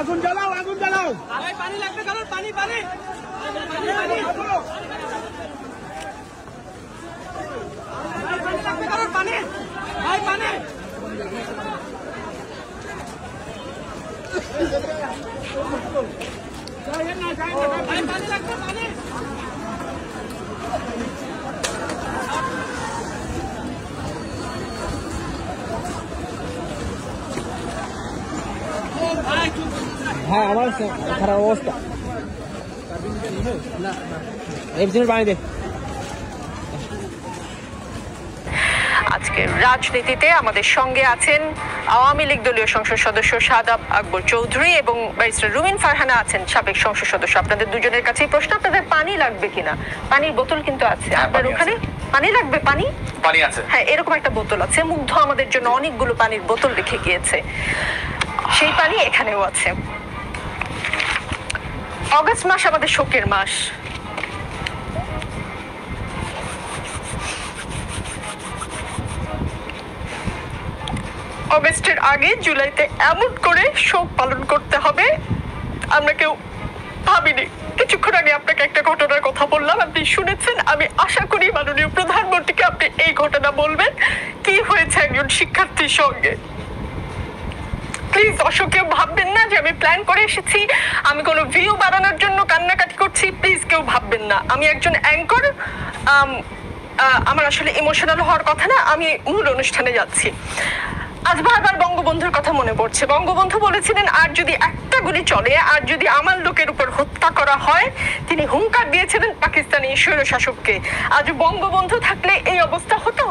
আগুন জ্বালাও, আগুন জ্বালাও। পানি লাগবে কারণ পানি পানি পানি ভাই পানি পানি লাগবে পানি হ্যাঁ আমার খারাপ অবস্থা পানি দে। আজকে রাজনীতিতে আমাদের সঙ্গে আছেন আওয়ামী লীগ দলীয় সংসদ সদস্য শাহাদাব আকবর চৌধুরী এবং ব্যারিস্টার রুমিন ফারহানা আছেন সাবেক সংসদ সদস্য। আপনাদের দুজনের কাছে প্রশ্ন, আপনাদের পানি লাগবে কিনা? পানির বোতল কিন্তু আছে আপনার ওখানে। পানি লাগবে? পানি পানি আছে, হ্যাঁ এরকম একটা বোতল আছে। মুগ্ধ আমাদের জন্য অনেকগুলো পানির বোতল রেখে গিয়েছে, সেই পানি এখানেও আছে। অগস্ট মাস আমাদের শোকের মাস। অগস্টের আগে জুলাইতে এমন করে শোক পালন করতে হবে আমরা কেউ ভাবিনি। কিছুক্ষণ আগে আপনাকে একটা ঘটনার কথা বললাম, আপনি শুনেছেন। আমি আশা করি মাননীয় প্রধানমন্ত্রীকে আপনি এই ঘটনা বলবেন, কি হয়েছে একজন শিক্ষার্থীর সঙ্গে। প্লিজ দর্শক কেউ ভাববেন না যে আমি প্ল্যান করে এসেছি, আমি কোনো ভিউ বাড়ানোর জন্য কান্নাকাটি করছি। প্লিজ কেউ ভাববেন না, আমি একজন অ্যাঙ্কর, আমার আসলে ইমোশনাল হওয়ার কথা না। আমি মূল অনুষ্ঠানে যাচ্ছি। আজ বারবার বঙ্গবন্ধুর কথা মনে পড়ছে। বঙ্গবন্ধু বলেছিলেন, আর যদি একটা গুলি চলে, আর যদি আমার লোকের উপর হত্যা করা হয়, তিনি হুঙ্কার দিয়েছিলেন পাকিস্তানি স্বৈর শাসককে। আজ বঙ্গবন্ধু থাকলে এই অবস্থা হতো?